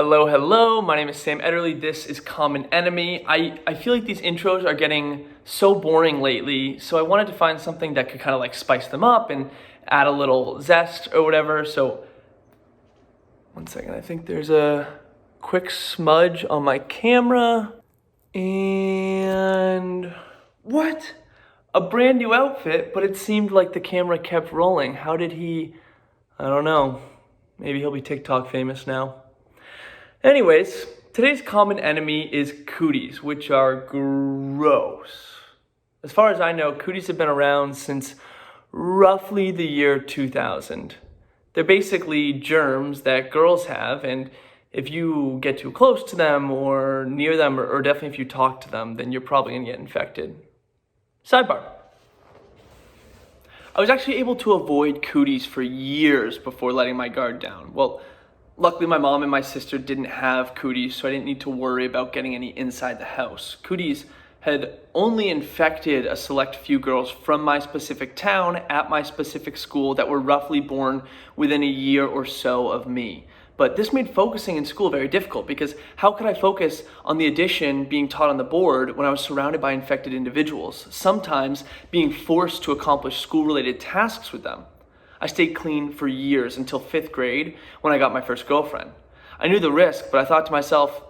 Hello, my name is Sam Ederle. This is Common Enemy. I feel like these intros are getting so boring lately, so I wanted to find something that could kind of like spice them up and add a little zest or whatever. So, one second, I think there's a quick smudge on my camera. And what? A brand new outfit, but it seemed like the camera kept rolling. How did he, I don't know. Maybe he'll be TikTok famous now. Anyways, today's common enemy is cooties, which are gross. As far as I know, cooties have been around since roughly the year 2000. They're basically germs that girls have, and if you get too close to them or near them, or definitely if you talk to them, then you're probably gonna get infected. Sidebar. I was actually able to avoid cooties for years before letting my guard down. Well, luckily my mom and my sister didn't have cooties, so I didn't need to worry about getting any inside the house. Cooties had only infected a select few girls from my specific town at my specific school that were roughly born within a year or so of me. But this made focusing in school very difficult because how could I focus on the addition being taught on the board when I was surrounded by infected individuals, sometimes being forced to accomplish school-related tasks with them? I stayed clean for years until 5th grade when I got my first girlfriend. I knew the risk, but I thought to myself,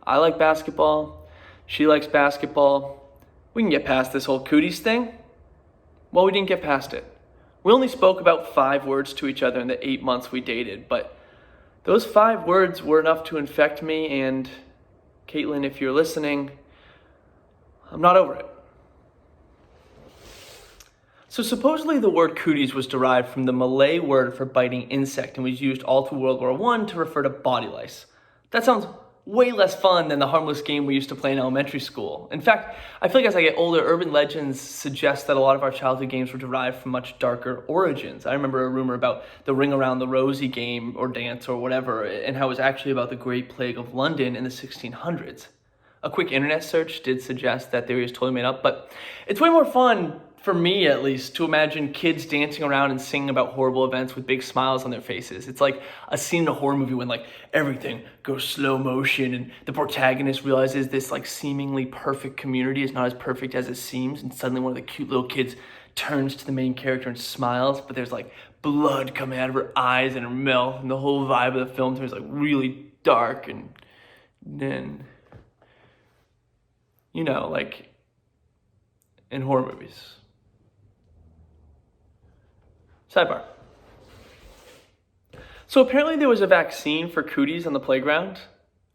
I like basketball, she likes basketball, we can get past this whole cooties thing. Well, we didn't get past it. We only spoke about 5 words to each other in the 8 months we dated, but those 5 words were enough to infect me, and Caitlin, if you're listening, I'm not over it. So supposedly the word cooties was derived from the Malay word for biting insect and was used all through World War I to refer to body lice. That sounds way less fun than the harmless game we used to play in elementary school. In fact, I feel like as I get older, urban legends suggest that a lot of our childhood games were derived from much darker origins. I remember a rumor about the Ring Around the Rosie game or dance or whatever, and how it was actually about the Great Plague of London in the 1600s. A quick internet search did suggest that theory is totally made up, but it's way more fun, for me at least, to imagine kids dancing around and singing about horrible events with big smiles on their faces. It's like a scene in a horror movie when like everything goes slow motion and the protagonist realizes this like seemingly perfect community is not as perfect as it seems, and suddenly one of the cute little kids turns to the main character and smiles, but there's like blood coming out of her eyes and her mouth, and the whole vibe of the film turns like really dark, and then, you know, like in horror movies. Sidebar. So apparently there was a vaccine for cooties on the playground.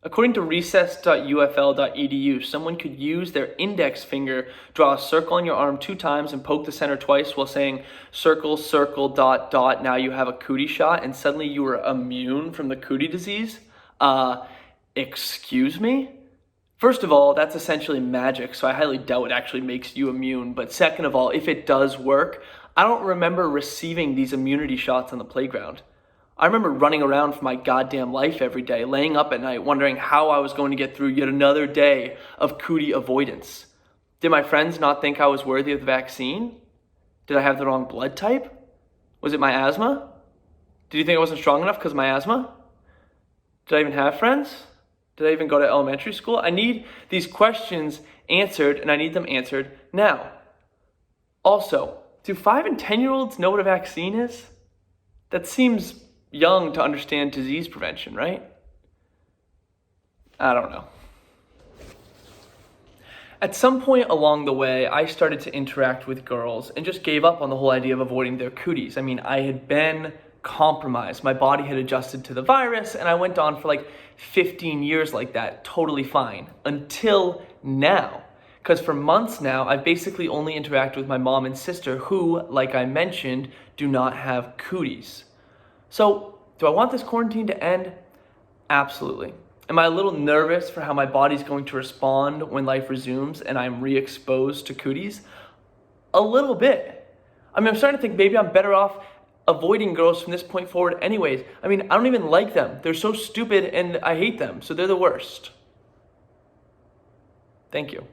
According to recess.ufl.edu, someone could use their index finger, draw a circle on your arm 2 times and poke the center twice while saying circle, circle, dot, dot, now you have a cootie shot, and suddenly you were immune from the cootie disease? Excuse me? First of all, that's essentially magic, so I highly doubt it actually makes you immune. But second of all, if it does work, I don't remember receiving these immunity shots on the playground. I remember running around for my goddamn life every day, laying up at night, wondering how I was going to get through yet another day of cootie avoidance. Did my friends not think I was worthy of the vaccine? Did I have the wrong blood type? Was it my asthma? Did you think I wasn't strong enough because of my asthma? Did I even have friends? Did I even go to elementary school? I need these questions answered, and I need them answered now. Also, do 5 and 10-year-olds know what a vaccine is? That seems young to understand disease prevention, right? I don't know. At some point along the way, I started to interact with girls and just gave up on the whole idea of avoiding their cooties. I mean, I had been compromised. My body had adjusted to the virus, and I went on for like 15 years like that, totally fine, until now. Because for months now, I've basically only interacted with my mom and sister who, like I mentioned, do not have cooties. So, do I want this quarantine to end? Absolutely. Am I a little nervous for how my body's going to respond when life resumes and I'm re-exposed to cooties? A little bit. I mean, I'm starting to think maybe I'm better off avoiding girls from this point forward anyways. I mean, I don't even like them. They're so stupid and I hate them, so they're the worst. Thank you.